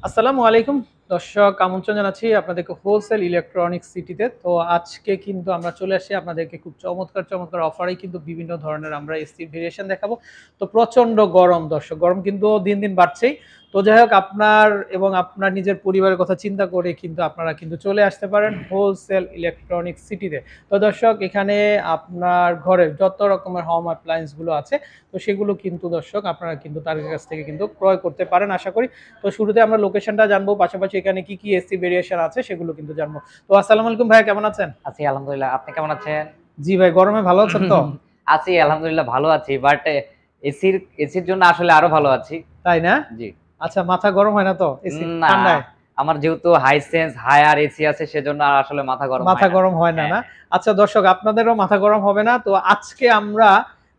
আসসালামু আলাইকুম দর্শক, আমন্ত্রণ জানাচ্ছি আপনাদেরকে হোলসেল ইলেকট্রনিক্স সিটিতে। তো আজকে কিন্তু আমরা চলে আসি আপনাদেরকে খুব চমৎকার চমৎকার অফারে কিন্তু বিভিন্ন ধরনের আমরা এসি ভেরিয়েশন দেখাবো। তো প্রচন্ড গরম দর্শক, গরম কিন্তু দিন দিন বাড়ছেই। তো যাই হোক, আপনার এবং আপনার নিজের পরিবারের কথা চিন্তা করে কিন্তু আপনারা কিন্তু চলে আসতে পারেন হোলসেল ইলেকট্রনিক্স সিটিতে। তো দর্শক, এখানে আপনার ঘরের যত রকমের হোম অ্যাপ্লায়েন্স গুলো আছে, তো সেগুলো কিন্তু দর্শক আপনারা কিন্তু তার কাছ থেকে কিন্তু ক্রয় করতে পারেন আশা করি। তো শুরুতে আমরা লোকেশনটা জানবো, পাশাপাশি এখানে কি কি এসি ভেরিয়েশন আছে সেগুলো কিন্তু জানবো। তো আসসালামু আলাইকুম ভাইয়া, কেমন আছেন? আছি আলহামদুলিল্লাহ। আপনি কেমন আছেন? জি ভাই, গরমে ভালো আছেন তো? আছি আলহামদুলিল্লাহ ভালো আছি। বাট এসির জন্য আসলে আরো ভালো আছি। তাই না? জি। আচ্ছা, মাথা গরম হয় না তো এসি না, ঠান্ডায়? আমার যেহেতু হাইসেন্স হায়ার এসি আছে সেজন্য আর আসলে মাথা গরম মাথা হয় না। গরম হয় না, হ্যাঁ, না? হ্যাঁ। আচ্ছা দর্শক, আপনাদেরও মাথা গরম হবে না। তো আজকে আমরা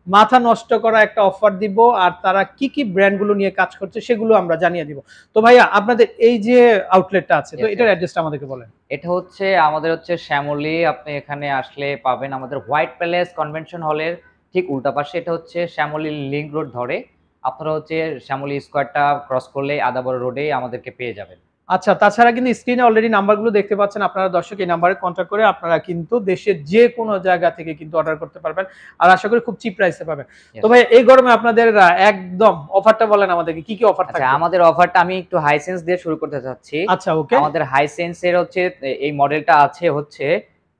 মাথা নষ্ট করা একটা অফার দিব, আর তারা কি কি ব্র্যান্ড গুলো নিয়ে কাজ করছে সেগুলো আমরা জানিয়ে দিব। তো ভাইয়া, আপনাদের এই যে আউটলেটটা আছে, তো ইয়েস, এটার ইয়েস। অ্যাড্রেসটা আমাদেরকে বলেন। এটা হচ্ছে আমাদের হচ্ছে শ্যামলী। আপনি এখানে আসলে পাবেন আমাদের হোয়াইট প্যালেস কনভেনশন হলের ঠিক উল্টা পাশে। এটা হচ্ছে শ্যামলী লিংক রোড ধরে। আপনারা হচ্ছে শ্যামলী স্কয়ারটা ক্রস করলেই আদাবর রোডেই আমাদেরকে পেয়ে যাবেন। আচ্ছা, তাছাড়া কিন্তু স্ক্রিনে অলরেডি নাম্বারগুলো দেখতে পাচ্ছেন আপনারা দর্শক। এই নাম্বারে কন্ট্যাক্ট করে আপনারা কিন্তু দেশের যে কোনো জায়গা থেকে কিন্তু অর্ডার করতে পারবেন। আর আশা করি খুব চিপ প্রাইসে পাবেন। তো ইয়েস। ভাই, এই গরমে আপনাদের একদম অফারটা বলেন আমাদেরকে, কি কি অফার আচ্ছা, থাকবে? আমাদের অফারটা আমি একটু হাইসেন্স দিয়ে শুরু করতে চাচ্ছি। আচ্ছা, ওকে। আমাদের হাইসেন্স এর হচ্ছে এই মডেলটা আছে হচ্ছে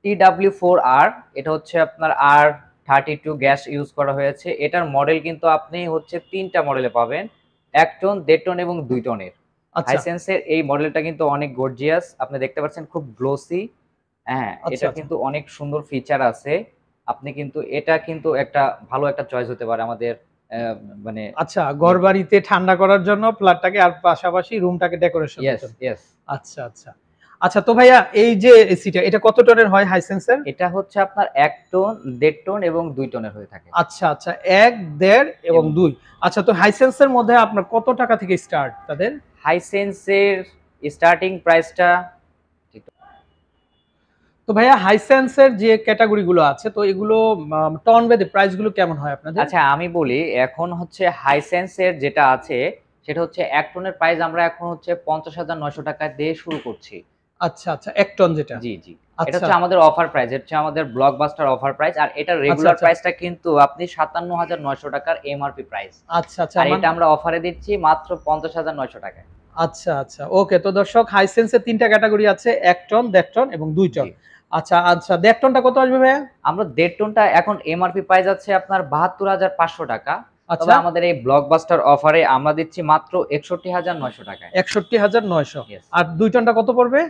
TW4R। এটা হচ্ছে আপনার R32 গ্যাস ইউজ করা হয়েছে। এটার মডেল কিন্তু আপনি হচ্ছে ৩ টা মডেলে পাবেন। ১ টন, ১.৫ টন এবং ২ টনের। আচ্ছা, হাইসেন্স এর এই মডেলটা কিন্তু অনেক গর্জিয়াস। আপনি দেখতে পাচ্ছেন খুব গ্লোসি। হ্যাঁ, আচ্ছা, এটা আচ্ছা। কিন্তু অনেক সুন্দর ফিচার আছে। আপনি কিন্তু এটা কিন্তু একটা ভালো একটা চয়েস হতে পারে আমাদের অ্যা মানে আচ্ছা, ইয়েতে। ঘরবাড়িতে ঠান্ডা করার জন্য ফ্ল্যাটটাকে, আর পাশাপাশি রুমটাকে ডেকোরেশনের ইয়েস, জন্য। ইয়েস। আচ্ছা, আচ্ছা। আচ্ছা তো ভাইয়া, এই যে এসিটা, এটা কত টনের হয় হাইসেন্সের? এটা হচ্ছে আপনার ১ টন, ১.৫ টন এবং ২ টনের হয়ে থাকে। আচ্ছা, আচ্ছা। ১, ১.৫ এবং এবং ২। আচ্ছা, তো হাইসেন্সের মধ্যে আপনার কত টাকা থেকে স্টার্ট তাদের? হাইসেন্স এর স্টার্টিং প্রাইসটা ঠিক। তো ভাইয়া, হাইসেন্স এর যে ক্যাটেগরি গুলো আছে, তো এগুলো টন ভেদে প্রাইস গুলো কেমন হয় আপনাদের? আচ্ছা, আমি বলি এখন হচ্ছে হাইসেন্স এর যেটা আছে সেটা হচ্ছে ১ টনের প্রাইস আমরা এখন হচ্ছে ৳৫০,৯০০ দিয়ে শুরু করছি। আচ্ছা, আচ্ছা, ১ টন যেটা। জি, জি। এটা আচ্ছা, হচ্ছে আমাদের অফার প্রাইস। এটা হচ্ছে আমাদের ব্লকবাস্টার অফার প্রাইস। আর এটার আচ্ছা, রেগুলার আচ্ছা, প্রাইসটা কিন্তু আপনি ৳৫৭,৯০০ এমআরপি প্রাইস। আচ্ছা, আচ্ছা, আর এটা আমরা অফারে দিচ্ছি মাত্র ৳৫০,৯০০ য়। আচ্ছা, আচ্ছা। ওকে, তো দর্শক, হাইসেন্স এর ৩ টা ক্যাটেগরি আছে, ১ টন, ১.৫ টন এবং ২ টন। জি। আচ্ছা, আচ্ছা, ১.৫ টনটা কত আসবে ভাইয়া? আমরা ১.৫ টনটা এখন এমআরপি প্রাইস আছে আপনার ৳৭২,৫০০। তবে আচ্ছা, আমাদের এই ব্লকবাস্টার অফারে আমরা দিচ্ছি মাত্র ৳৬১,৯০০ য়। ৬১,৯০০। ইয়েস। আর ২ টনটা কত পড়বে?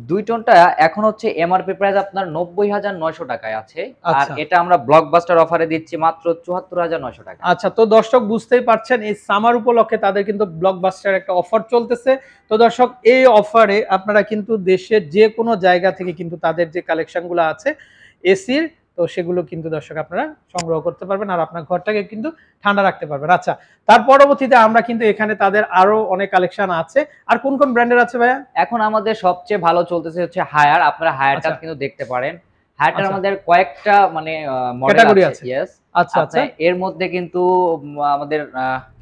২ টনটা এখন হচ্ছে এমআরপি প্রাইস আপনার ৳৯০,৯০০ য় আছে। আর আচ্ছা। এটা আমরা ব্লকবাস্টার অফারে দিচ্ছি মাত্র ৳৭৪,৯০০। আচ্ছা, তো দর্শক বুঝতেই পারছেন, এই সামার উপলক্ষে তাদের কিন্তু ব্লকবাস্টার একটা অফার চলতেছে। তো দর্শক, এই অফারে আপনারা কিন্তু দেশের যে কোনো জায়গা থেকে কিন্তু তাদের যে কালেকশন গুলো আছে এসির, তো সেগুলো কিন্তু দর্শক আপনারা সংগ্রহ করতে পারবেন, আর আপনার ঘরটাকে কিন্তু ঠান্ডা রাখতে পারবেন। আচ্ছা, তার পরবর্তীতে আমরা কিন্তু এখানে তাদের আরো অনেক কালেকশন আছে। আর কোন কোন ব্র্যান্ডের আছে ভাইয়া? এখন আমাদের সবচেয়ে ভালো চলতেছে হচ্ছে হায়ার। আপনারা হায়ারটা আচ্ছা, কিন্তু দেখতে পারেন। হায়ারটার আচ্ছা, আমাদের কয়েকটা মানে মডেল ক্যাটাগরি আছে। আছে। ইয়েস। আচ্ছা, আচ্ছা, আপনার এর মধ্যে কিন্তু আমাদের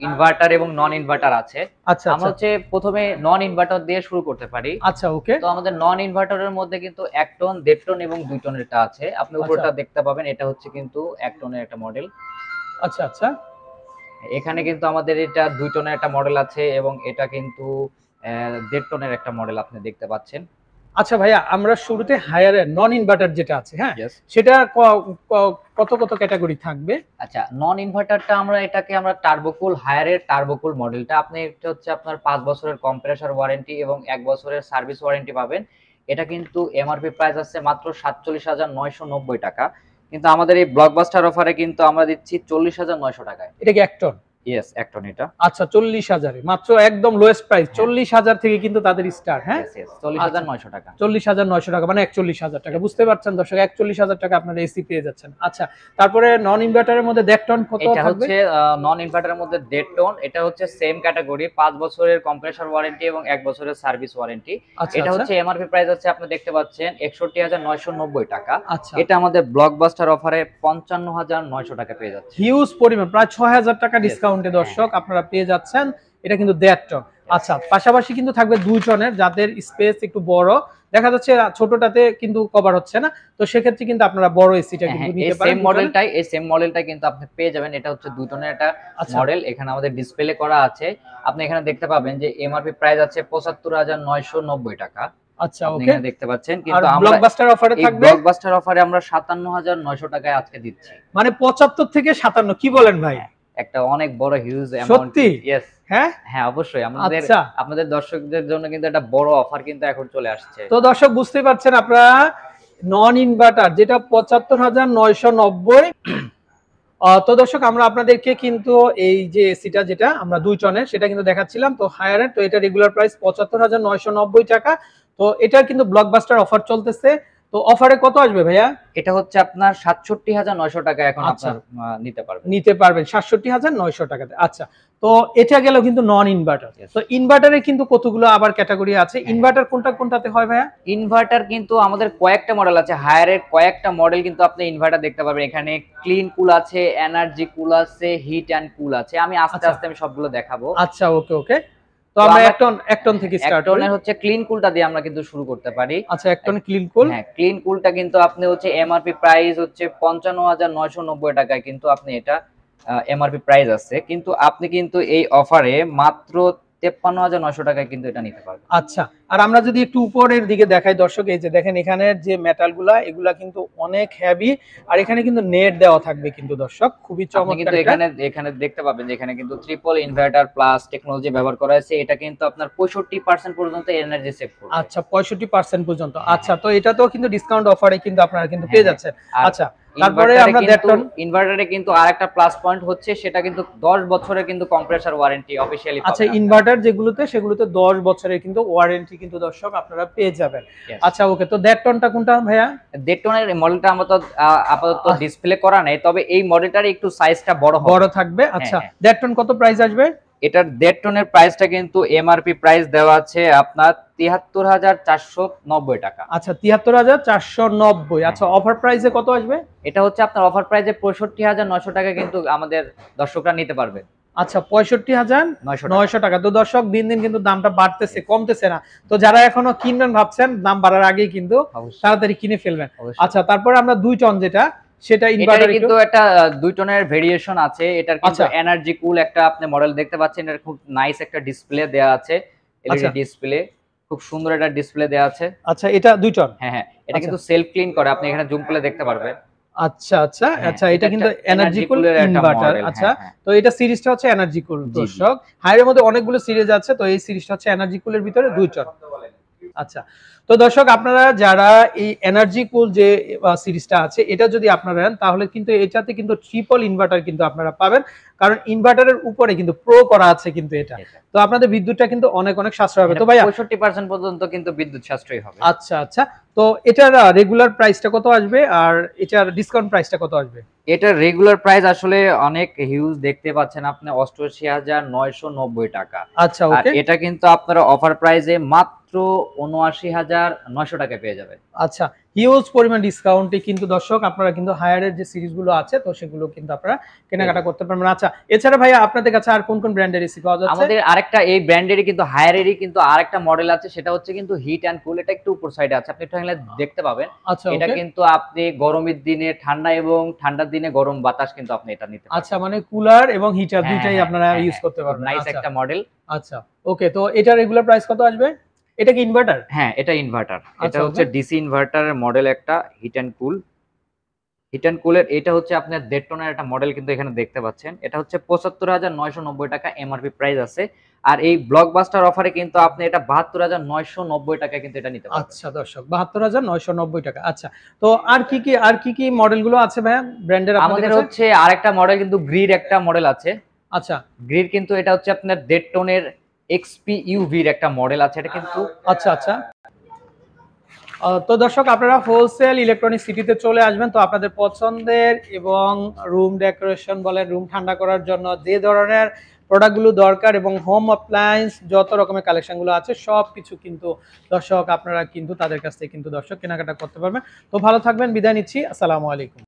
ইনভার্টার এবং নন ইনভার্টার আছে। আচ্ছা, আমরা আচ্ছা, হচ্ছে ১ম এ নন ইনভার্টার দিয়ে শুরু করতে পারি। আচ্ছা, ওকে, তো আমাদের নন ইনভার্টারের মধ্যে কিন্তু ১ টন, ১.৫ টন এবং ২ টনেরটা আছে। আপনি আচ্ছা, উপরেরটা দেখতে পাবেন। এটা হচ্ছে কিন্তু ১ টনের একটা মডেল। আচ্ছা, আচ্ছা, এখানে কিন্তু আমাদের এটা ২ টনের একটা মডেল আছে এবং এটা কিন্তু ১.৫ টনের একটা মডেল আপনি দেখতে পাচ্ছেন। আচ্ছা ভাইয়া, আমরা শুরুতে হায়ারের নন ইনভার্টার যেটা আছে, হ্যাঁ? ইয়েস। সেটা ক কত, কত ক্যাটেগরি থাকবে? আচ্ছা, নন ইনভার্টারটা আমরা টার্বোকুল হায়ার এর টার্বোকুল মডেলটা আপনি এটা হচ্ছে আপনার ৫ বছরের কম্প্রেসর ওয়ারেন্টি এবং ১ বছরের সার্ভিস ওয়ারেন্টি পাবেন। এটা কিন্তু এমআরপি প্রাইস আছে মাত্র ৳৪৭,৯৯০ কিন্তু আমাদের এই ব্লকবাস্টার অফারে কিন্তু আমরা দিচ্ছি ৳৪০,৯০০ য়। এটা কি ১ টন? ইয়েস, ১ টন এটা। আচ্ছা, ৪০,০০০ এ মাত্র একদম লোয়েস্ট প্রাইস হ্যাঁ, ৪০,০০০ থেকে কিন্তু তাদের স্টার্ট, হ্যাঁ? ইয়েস, ইয়েস আচ্ছা, ৳৪০,৯০০। ৪০,৯০০ মানে ৪১,০০০ ইয়েস। বুঝতে পারছেন দর্শক, ৪১,০০০ আপনারা এসি পেয়ে যাচ্ছেন। আচ্ছা, তারপরে নন ইনভার্টারের মধ্যে ১.৫ টন কত এটা থাকবে? হচ্ছে নন ইনভার্টারের মধ্যে ১.৫ টন। এটা হচ্ছে সেম ক্যাটেগরি ৫ বছরের কম্প্রেসর ওয়ারেন্টি এবং ১ বছরের সার্ভিস ওয়ারেন্টি। আচ্ছা, এটা আচ্ছা, হচ্ছে এমআরপি প্রাইস হচ্ছে আপনি দেখতে পাচ্ছেন ৳৬১,৯৯০। আচ্ছা। এটা আমাদের ব্লকবাস্টার অফারে ৳৫৫,৯০০ পেয়ে যাচ্ছেন। হিউজ পরিমাণ, প্রায় ৳৬,০০০ ইয়েস। ডিসকাউন্টে হ্যাঁ, দর্শক হ্যাঁ। আপনারা পেয়ে যাচ্ছেন। এটা কিন্তু ১.৫ টন। আচ্ছা, পাশাপাশি কিন্তু থাকবে 2 টনের, যাদের স্পেস একটু বড়, দেখা যাচ্ছে ছোটটাতে কিন্তু কভার হচ্ছে না, তো সেক্ষেত্রে কিন্তু আপনারা বড় এসিটা কিন্তু নিতে পারেন। এই সেম মডেলটাই কিন্তু আপনি পেয়ে যাবেন। এটা হচ্ছে 2 টনের একটা আচ্ছা মডেল, এখানে আমাদের ডিসপ্লে করা আছে। আপনি এখানে দেখতে পাবেন যে এমআরপি প্রাইস আছে ৭৫,৯৯০ টাকা। আচ্ছা, আপনি ওকে। এখানে দেখতে পাচ্ছেন, আর কিন্তু আমরা ব্লকবাস্টার অফারে এই থাকবে ব্লকবাস্টার অফারে আমরা ৫৭,৯০০ টাকায় আজকে দিচ্ছি। মানে ৭৫ থেকে ৫৭, কি বলেন ভাই? হ্যাঁ, একটা অনেক বড় হিউজ অ্যামাউন্ট। সত্যি? ইয়েস। হ্যাঁ, হ্যাঁ, অবশ্যই আমাদের আচ্ছা। আপনাদের দর্শকদের জন্য কিন্তু একটা বড় অফার কিন্তু এখন চলে আসছে। তো দর্শক বুঝতেই পারছেন আপনারা, নন ইনভার্টার যেটা ৭৫,৯৯০। তো দর্শক আমরা আপনাদেরকে কিন্তু এই যে এসিটা যেটা আমরা 2 টনের সেটা কিন্তু দেখাচ্ছিলাম, তো হায়ার এন্ড, তো এটা রেগুলার প্রাইস ৭৫,৯৯০ টাকা। তো এটার কিন্তু ব্লকবাস্টার অফার চলতেছে, তো অফারে কত আসবে ভাইয়া? এটা হচ্ছে আপনার ৬৭,৯০০ টাকা এখন আচ্ছা, আপনার নিতে পারবেন। নিতে পারবেন ৬৭,৯০০ টাকাতে। আচ্ছা, তো এটা গেল কিন্তু নন ইনভার্টার। Yes. তো ইনভার্টারে কিন্তু কতগুলো আবার ক্যাটাগরি আছে, ইনভার্টার কোনটা কোনটাতে হয় ভাইয়া? ইনভার্টার কিন্তু আমাদের কয়েকটা মডেল আছে, হায়ারের কয়েকটা মডেল কিন্তু আপনি ইনভার্টার দেখতে পাবেন। এখানে ক্লিন কুল আছে, এনার্জি কুল আছে, হিট অ্যান্ড কুল আছে। আমি আস্তে আচ্ছা আস্তে আমি সবগুলো দেখাবো। আচ্ছা, ওকে ওকে। তো তো আমরা আমরা 1 টন থেকে এক স্টার্ট করি। টনের হচ্ছে ক্লিন কুলটা দিয়ে আমরা কিন্তু শুরু করতে পারি। আচ্ছা, 1 টন ক্লিন কুল। হ্যাঁ, ক্লিন কুলটা কিন্তু আপনি হচ্ছে এমআরপি প্রাইস হচ্ছে ৫৫,৯৯০ টাকায় কিন্তু আপনি এটা এমআরপি প্রাইস আছে। কিন্তু আপনি কিন্তু এই অফারে মাত্র ৫৩,৯০০ টাকায় কিন্তু এটা নিতে পারবেন। আচ্ছা, আর আমরা যদি একটু উপরের দিকে দেখাই দর্শক, এই যে দেখেন এখানের যে মেটালগুলা এগুলা কিন্তু অনেক হেভি, আর এখানে কিন্তু নেট দেওয়া থাকবে কিন্তু দর্শক, খুবই আপনি চমৎকার কিন্তু এটা। এখানে দেখতে পাবেন যে এখানে কিন্তু ট্রিপল ইনভার্টার প্লাস টেকনোলজি ব্যবহার করা হয়েছে। এটা কিন্তু আপনার 65% পর্যন্ত এনার্জি সেভ করবে। আচ্ছা, 65% পর্যন্ত। হ্যাঁ, আচ্ছা, তো এটা তো কিন্তু ডিসকাউন্ট অফারে কিন্তু আপনারা কিন্তু পেয়ে হ্যাঁ, যাচ্ছেন। আর আচ্ছা, তারপরে আমরা ইনভার্টারে কিন্তু আরেকটা প্লাস পয়েন্ট হচ্ছে, সেটা কিন্তু 10 বছরের কিন্তু কম্প্রেসর ওয়ারেন্টি অফিশিয়ালি আচ্ছা, পাবেন আপনারা। ইনভার্টার যেগুলোতে সেগুলোতে 10 বছরের কিন্তু ওয়ারেন্টি কিন্তু দর্শক আপনারা পেয়ে যাবেন। Yes. আচ্ছা, ওকে। তো 1.5 টনটা কোনটা ভাইয়া? 1.5 টনের মডেলটা আপাতত ডিসপ্লে করা নেই, তবে এই মডেলটার একটু সাইজটা বড় হবে। বড় থাকবে। আচ্ছা, হ্যাঁ। 1.5 টন কত প্রাইস আসবে? এটার 1.5 টনের প্রাইসটা কিন্তু এমআরপি প্রাইস দেওয়া আছে আপনার ৭৩,৪৯০ টাকা। আচ্ছা, ৭৩,৪৯০। আচ্ছা, অফার প্রাইসে কত আসবে? এটা হচ্ছে আপনার অফার প্রাইসে ৬৫,৯০০ টাকা কিন্তু আমাদের দর্শকরা নিতে পারবে। আচ্ছা, ৬৫,৯০০ টাকা। তো দর্শক দিন দিন কিন্তু দামটা বাড়তেছে, কমতেছে না। তো যারা এখনো কিনবেন ভাবছেন, দাম বাড়ার আগেই কিন্তু অবশ্যই। তাড়াতাড়ি কিনে ফেলবেন। অবশ্যই। আচ্ছা, তারপরে আমরা 2 টন যেটা, সেটা এটার ইনভার্টার কিন্তু একটা 2 টনের ভেরিয়েশন আছে। এটার কিন্তু আচ্ছা এনার্জি কুল একটা আপনি মডেল দেখতে পাচ্ছেন। এর খুব নাইস একটা ডিসপ্লে দেয়া আছে। এলইডি আচ্ছা ডিসপ্লে। খুব সুন্দর একটা ডিসপ্লে দেয়া আছে। আচ্ছা, এটা 2 টন। হ্যাঁ, হ্যাঁ। এটা আচ্ছা কিন্তু সেলফ ক্লিন করে। আপনি এখানে জুম করলে দেখতে পারবেন। আচ্ছা আচ্ছা হ্যাঁ, আচ্ছা, এটা কিন্তু একটা এনার্জি কুল কুলের একটা ইনভার্টার। মডেল। আচ্ছা, হ্যাঁ, হ্যাঁ। তো এটা সিরিজটা হচ্ছে এনার্জি কুল জি, জি। দর্শক। হাইয়ের মধ্যে অনেকগুলো সিরিজ আছে, তো এই সিরিজটা হচ্ছে এনার্জি কুলের ভিতরে 2 টন। আচ্ছা, তো দর্শক আপনারা যারা এই এনার্জি কুল যে সিরিজটা আছে এটা যদি আপনারা নেন, তাহলে কিন্তু এটাতে কিন্তু ট্রিপল ইনভার্টার কিন্তু আপনারা পাবেন, কারণ ইনভার্টারের উপরে কিন্তু প্রো করা আছে কিন্তু এটা। তো আপনাদের বিদ্যুৎটা কিন্তু অনেক অনেক সাশ্রয় হবে। তো ভাইয়া 65% পর্যন্ত কিন্তু বিদ্যুৎ সাশ্রয়ী হবে। আচ্ছা আচ্ছা, তো এটার রেগুলার প্রাইসটা কত আসবে, আর এটার ডিসকাউন্ট প্রাইসটা কত আসবে? এটার রেগুলার প্রাইস আসলে অনেক হিউজ দেখতে পাচ্ছেন আপনি, ৮৮,৯৯০ টাকা। আচ্ছা, আর ওকে। এটা কিন্তু আপনারা অফার প্রাইসে মাত্র ৭৯,৯০০ টাকায় পেয়ে যাবেন। আচ্ছা, হিউজ পরিমাণ ডিসকাউন্টে কিন্তু দর্শক আপনারা কিন্তু হায়ারের যে সিরিজগুলো আছে তো সেগুলো কিন্তু আপনারা কেনাকাটা করতে পারবেন। আচ্ছা, এছাড়া ভাইয়া আপনাদের কাছে আর কোন কোন ব্র্যান্ডের এসি পাওয়া যাচ্ছে? আমাদের আরেকটা এই ব্র্যান্ডেরই কিন্তু হায়ারেরই কিন্তু আরেকটা মডেল আছে, সেটা হচ্ছে কিন্তু হিট অ্যান্ড কুল। এটা একটু উপর সাইডে আছে, আপনি একটু দেখতে পাবেন। আচ্ছা, এটা ওকে। কিন্তু আপনি গরমের দিনে ঠান্ডা এবং ঠান্ডার দিনে গরম বাতাস কিন্তু আপনি এটা নিতে পারবেন। আচ্ছা, মানে কুলার এবং হিটার হ্যাঁ, দুইটাই হ্যাঁ, আপনারা হ্যাঁ, ইউজ হ্যাঁ। করতে খুব পারবেন। নাইস আচ্ছা একটা মডেল। আচ্ছা, ওকে। তো এটা রেগুলার প্রাইস কত আসবে? এটা কি ইনভার্টার? হ্যাঁ, এটা ইনভার্টার। এটা আচ্ছা, হচ্ছে ওকে। ডিসি ইনভার্টারের মডেল একটা heat and cool. Heat and কুলের এটা হচ্ছে আপনার ১.৫ টনের একটা মডেল কিন্তু এখানে দেখতে পাচ্ছেন। এটা হচ্ছে ৭৫,৯৯০ টাকা এমআরপি প্রাইস আছে। আর এই ব্লকবাস্টার অফারে কিন্তু আপনি এটা ৭২,৯৯০ টাকায় কিন্তু এটা নিতে পারবেন। আচ্ছা দর্শক, ৭২,৯৯০ টাকা। আচ্ছা, তো আর কি কি মডেলগুলো আছে ভাইয়া ব্র্যান্ডের আপনাদের আমাদের কাছে? হচ্ছে আরেকটা মডেল কিন্তু গ্রিড একটা মডেল আছে। আচ্ছা গ্রিড কিন্তু এটা হচ্ছে আপনার ১.৫ টনের এক্সপি ইউভির একটা মডেল আছে। এটা কিন্তু আচ্ছা আচ্ছা, তো দর্শক আপনারা হোলসেল ইলেকট্রনিক সিটিতে চলে আসবেন, তো আপনাদের পছন্দের এবং রুম ডেকোরেশন বলেন, রুম ঠান্ডা করার জন্য যে ধরনের প্রোডাক্টগুলো দরকার এবং হোম অ্যাপ্লায়েন্স যত রকমের কালেকশনগুলো আছে সব কিছু কিন্তু দর্শক আপনারা কিন্তু তাদের কাছ থেকে কিন্তু দর্শক কেনাকাটা করতে পারবেন। তো ভালো থাকবেন, বিদায় নিচ্ছি, আসসালামু আলাইকুম।